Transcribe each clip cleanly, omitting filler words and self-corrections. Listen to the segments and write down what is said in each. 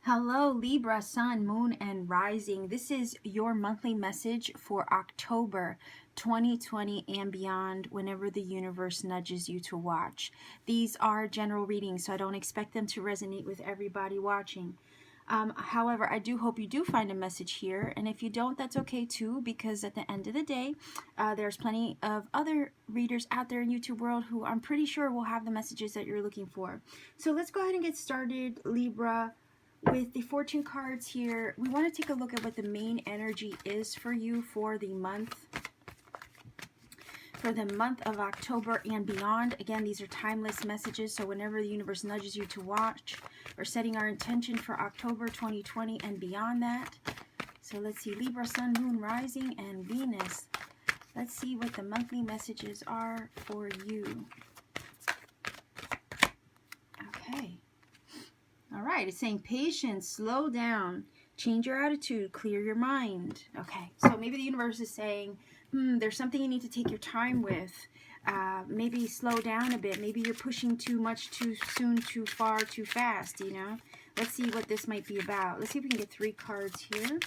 Hello, Libra, Sun, Moon, and Rising. This is your monthly message for October 2020 and beyond, whenever the universe nudges you to watch. These are general readings, so I don't expect them to resonate with everybody watching. However, I do hope you do find a message here, and if you don't, that's okay too, because at the end of the day, there's plenty of other readers out there in YouTube world who I'm pretty sure will have the messages that you're looking for. So let's go ahead and get started, Libra. With the fortune cards here, we want to take a look at what the main energy is for you for the month of October and beyond. Again, these are timeless messages, so whenever the universe nudges you to watch, we're setting our intention for October 2020 and beyond that. So let's see, Libra, Sun, Moon, Rising, and Venus. Let's see what the monthly messages are for you. Okay. All right, it's saying patience, slow down, change your attitude, clear your mind. Okay, so maybe the universe is saying, there's something you need to take your time with. Maybe slow down a bit. Maybe you're pushing too much, too soon, too far, too fast, you know? Let's see what this might be about. Let's see if we can get 3 cards here.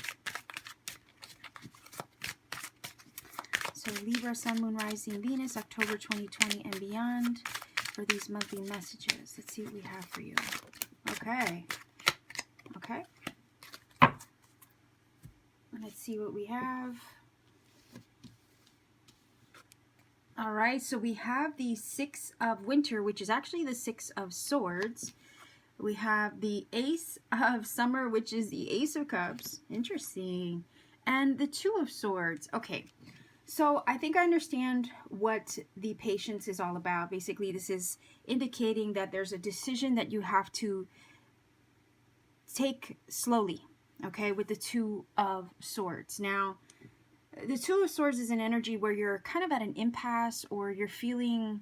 So Libra, Sun, Moon, Rising, Venus, October 2020 and beyond for these monthly messages. Let's see what we have for you. Okay. Let's see what we have. All right, so we have the 6 of Winter, which is actually the 6 of Swords. We have the Ace of Summer, which is the Ace of Cups. Interesting. And the 2 of Swords. Okay, so I think I understand what the patience is all about. Basically, this is indicating that there's a decision that you have to take slowly, okay, with the 2 of Swords. Now, the 2 of Swords is an energy where you're kind of at an impasse, or you're feeling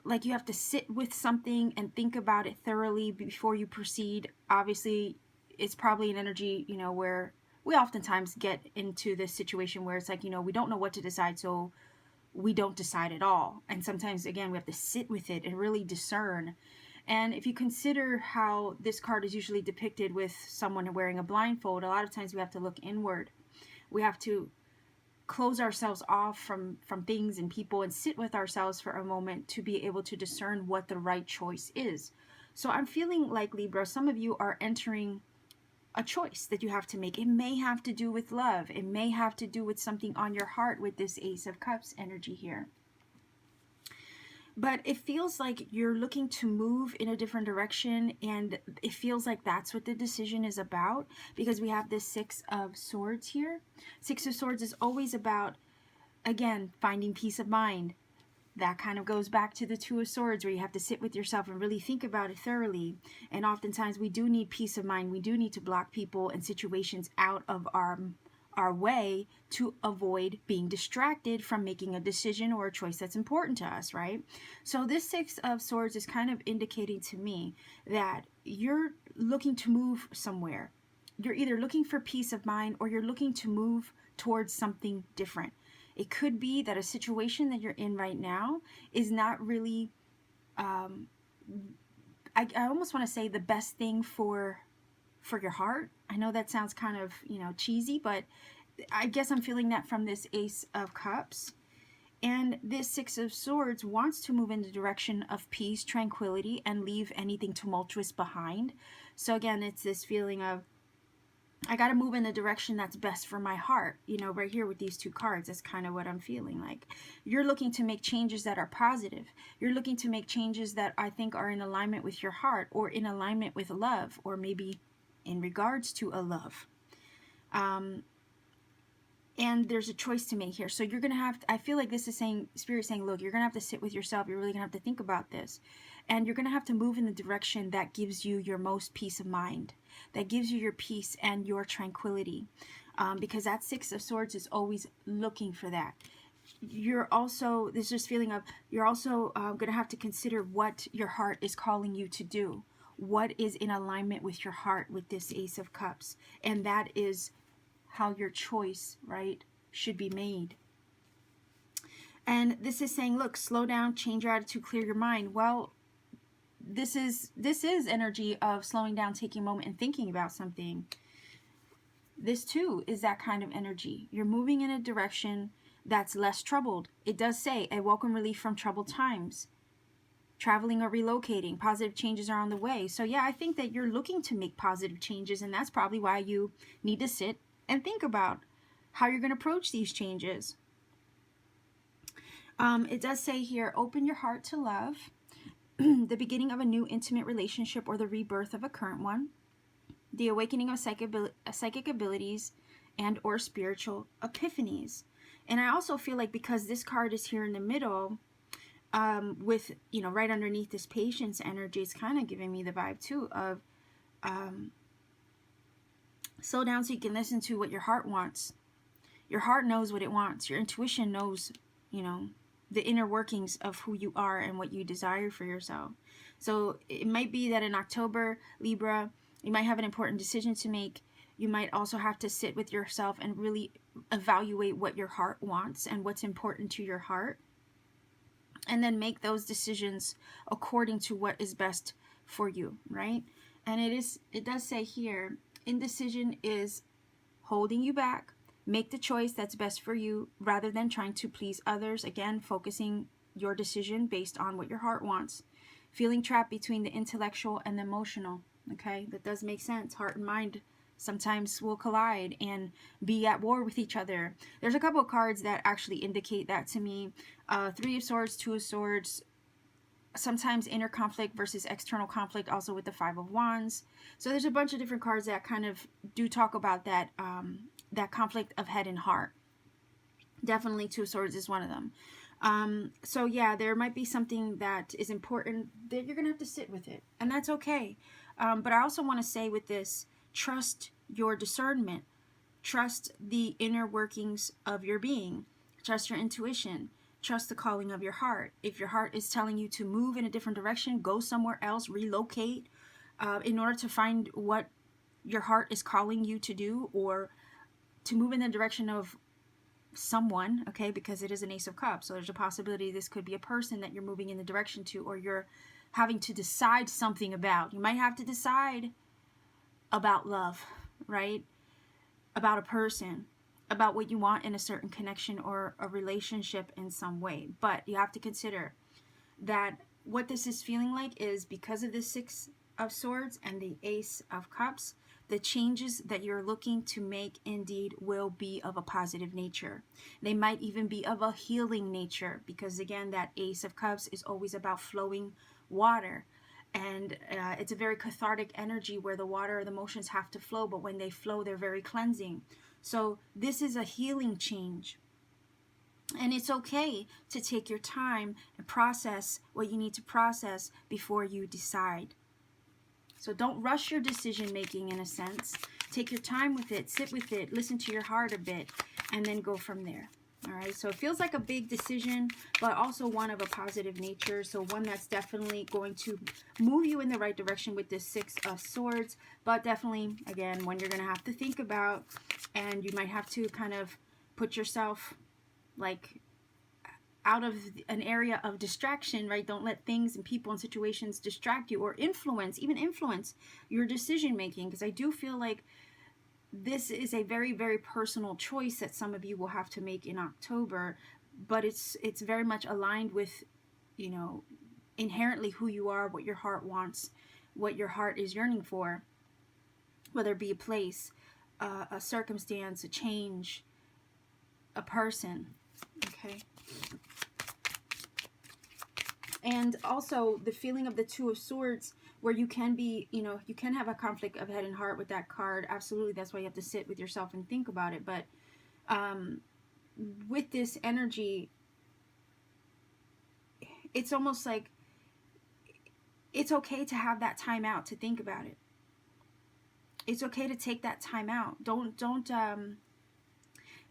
like you have to sit with something and think about it thoroughly before you proceed. Obviously, it's probably an energy, you know, where we oftentimes get into this situation where it's like, you know, we don't know what to decide, so we don't decide at all. And sometimes, again, we have to sit with it and really discern. And if you consider how this card is usually depicted with someone wearing a blindfold, a lot of times we have to look inward. We have to close ourselves off from things and people and sit with ourselves for a moment to be able to discern what the right choice is. So I'm feeling like, Libra, some of you are entering a choice that you have to make. It may have to do with love. It may have to do with something on your heart with this Ace of Cups energy here. But it feels like you're looking to move in a different direction, and it feels like that's what the decision is about, because we have this 6 of Swords here. 6 of Swords is always about, again, finding peace of mind. That kind of goes back to the 2 of Swords, where you have to sit with yourself and really think about it thoroughly. And oftentimes we do need peace of mind. We do need to block people and situations out of our way to avoid being distracted from making a decision or a choice that's important to us, right? So this 6 of Swords is kind of indicating to me that you're looking to move somewhere. You're either looking for peace of mind, or you're looking to move towards something different. It could be that a situation that you're in right now is not really, I almost want to say, the best thing for your heart. I know that sounds kind of, you know, cheesy, but I guess I'm feeling that from this Ace of Cups. And this 6 of Swords wants to move in the direction of peace, tranquility, and leave anything tumultuous behind. So again, it's this feeling of, I got to move in the direction that's best for my heart. You know, right here with these 2 cards, that's kind of what I'm feeling like. You're looking to make changes that are positive. You're looking to make changes that I think are in alignment with your heart, or in alignment with love, or maybe in regards to a love. And there's a choice to make here. So you're going to have to, I feel like this is saying, Spirit saying, look, you're going to have to sit with yourself. You're really going to have to think about this. And you're going to have to move in the direction that gives you your most peace of mind, that gives you your peace and your tranquility. Because that 6 of Swords is always looking for that. You're also, there's this feeling of, you're also going to have to consider what your heart is calling you to do. what is in alignment with your heart with this Ace of Cups. And that is how your choice, right, should be made. And this is saying, look, slow down, change your attitude, clear your mind. Well, this is energy of slowing down, taking a moment and thinking about something. This too is that kind of energy. You're moving in a direction that's less troubled. It does say a welcome relief from troubled times. Traveling or relocating, positive changes are on the way. So yeah, I think that you're looking to make positive changes, and that's probably why you need to sit and think about how you're going to approach these changes. It does say here, open your heart to love, the beginning of a new intimate relationship or the rebirth of a current one, the awakening of psychic abilities and or spiritual epiphanies. And I also feel like because this card is here in the middle, with, you know, right underneath this patience energy, it's kind of giving me the vibe too of slow down so you can listen to what your heart wants. Your heart knows what it wants. Your intuition knows, you know, the inner workings of who you are and what you desire for yourself. So it might be that in October, Libra, you might have an important decision to make. You might also have to sit with yourself and really evaluate what your heart wants and what's important to your heart, and then make those decisions according to what is best for you, right? And it does say here, indecision is holding you back. Make the choice that's best for you rather than trying to please others. Again, focusing your decision based on what your heart wants. Feeling trapped between the intellectual and the emotional. Okay, that does make sense. Heart and mind sometimes will collide and be at war with each other. There's a couple of cards that actually indicate that to me. Three of Swords, Two of Swords, sometimes inner conflict versus external conflict, also with the Five of Wands. So there's a bunch of different cards that kind of do talk about that, that conflict of head and heart. Definitely Two of Swords is one of them. So yeah, there might be something that is important that you're gonna have to sit with it, and that's okay. But I also want to say with this, trust your discernment. Trust the inner workings of your being. Trust your intuition. Trust the calling of your heart. If your heart is telling you to move in a different direction, go somewhere else, relocate, in order to find what your heart is calling you to do, or to move in the direction of someone, okay, because it is an Ace of Cups. So there's a possibility this could be a person that you're moving in the direction to, or you're having to decide something about. You might have to decide about love, right? About a person, about what you want in a certain connection or a relationship in some way. But you have to consider that what this is feeling like is because of the Six of Swords and the Ace of Cups, the changes that you're looking to make indeed will be of a positive nature. They might even be of a healing nature, because again, that Ace of Cups is always about flowing water. And it's a very cathartic energy where the water or the emotions have to flow, but when they flow, they're very cleansing. So this is a healing change. And it's okay to take your time and process what you need to process before you decide. So don't rush your decision making, in a sense. Take your time with it, sit with it, listen to your heart a bit, and then go from there. All right, so it feels like a big decision, but also one of a positive nature. So one that's definitely going to move you in the right direction with this Six of Swords, but definitely, again, one you're going to have to think about, and you might have to kind of put yourself like out of an area of distraction, right? Don't let things and people and situations distract you or even influence your decision making, because I do feel like this is a very, very personal choice that some of you will have to make in October, but it's very much aligned with, you know, inherently who you are, what your heart wants, what your heart is yearning for, whether it be a place, a circumstance, a change, a person, okay? And also the feeling of the Two of Swords, where you can be, you know, you can have a conflict of head and heart with that card. Absolutely. That's why you have to sit with yourself and think about it. But with this energy, it's almost like it's okay to have that time out to think about it. It's okay to take that time out.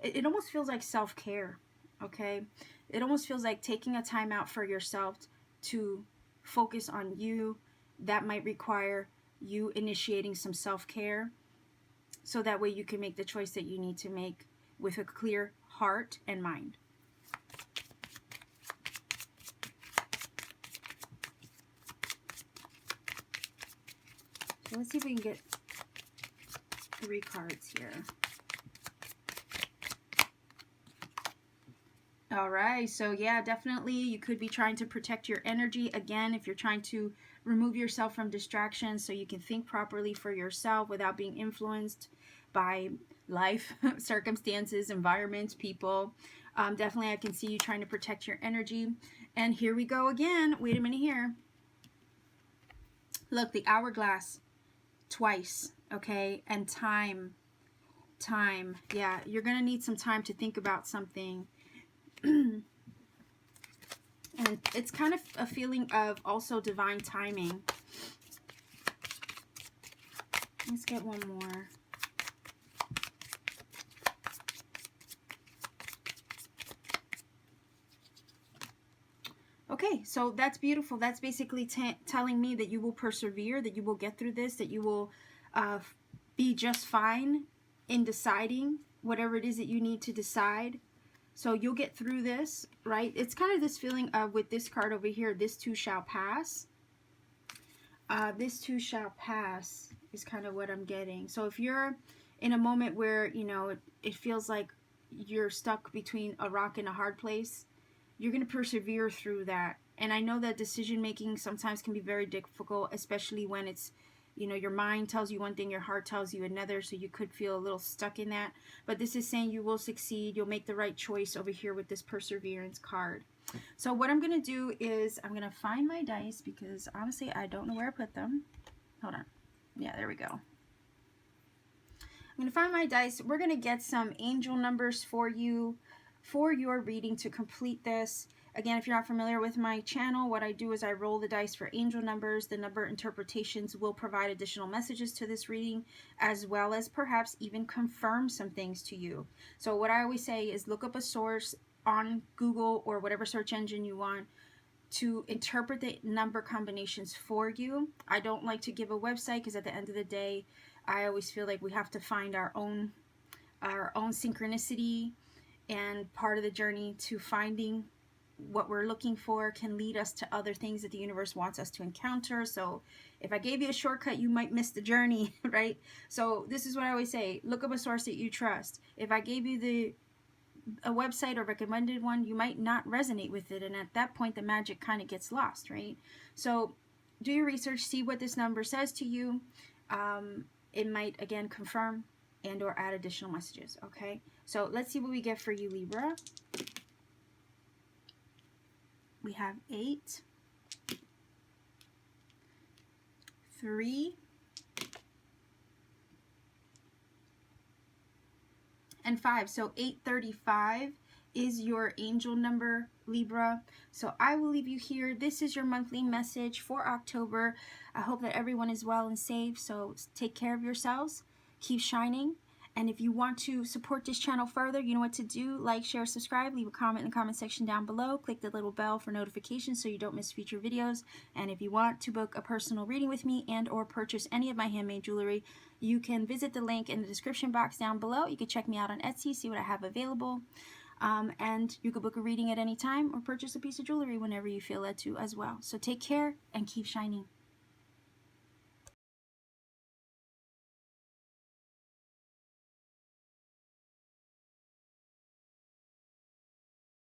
It almost feels like self-care, okay? It almost feels like taking a time out for yourself to focus on you that might require you initiating some self-care, so that way you can make the choice that you need to make with a clear heart and mind. So let's see if we can get 3 cards here. All right, so yeah, definitely you could be trying to protect your energy. Again, if you're trying to remove yourself from distractions so you can think properly for yourself without being influenced by life, circumstances, environments, people. Definitely I can see you trying to protect your energy. And here we go again. Wait a minute here. Look, the hourglass twice, okay? And time. Yeah, you're going to need some time to think about something. And it's kind of a feeling of also divine timing. Let's get one more. Okay, so that's beautiful. That's basically telling me that you will persevere, that you will get through this, that you will be just fine in deciding whatever it is that you need to decide. So you'll get through this, right? It's kind of this feeling of, with this card over here, this too shall pass. This too shall pass is kind of what I'm getting. So if you're in a moment where, you know, it feels like you're stuck between a rock and a hard place, you're going to persevere through that. And I know that decision making sometimes can be very difficult, especially when it's, you know, your mind tells you one thing, your heart tells you another, so you could feel a little stuck in that. But this is saying you will succeed. You'll make the right choice over here with this perseverance card. So what I'm going to do is I'm going to find my dice, because honestly, I don't know where I put them. Hold on. Yeah, there we go. I'm going to find my dice. We're going to get some angel numbers for you for your reading to complete this. Again, if you're not familiar with my channel, what I do is I roll the dice for angel numbers. The number interpretations will provide additional messages to this reading, as well as perhaps even confirm some things to you. So what I always say is look up a source on Google or whatever search engine you want to interpret the number combinations for you. I don't like to give a website, because at the end of the day, I always feel like we have to find our own synchronicity, and part of the journey to finding what we're looking for can lead us to other things that the universe wants us to encounter. So if I gave you a shortcut, you might miss the journey, right? So this is what I always say, look up a source that you trust. If I gave you a website or recommended one, you might not resonate with it, and at that point the magic kind of gets lost, right? So do your research, see what this number says to you. It might again confirm and or add additional messages. Okay, so let's see what we get for you, Libra. We have 8, 3, and 5. So 835 is your angel number, Libra. So I will leave you here. This is your monthly message for October. I hope that everyone is well and safe. So take care of yourselves. Keep shining. And if you want to support this channel further, you know what to do. Like, share, subscribe, leave a comment in the comment section down below. Click the little bell for notifications so you don't miss future videos. And if you want to book a personal reading with me and or purchase any of my handmade jewelry, you can visit the link in the description box down below. You can check me out on Etsy, see what I have available. And you can book a reading at any time or purchase a piece of jewelry whenever you feel led to as well. So take care and keep shining.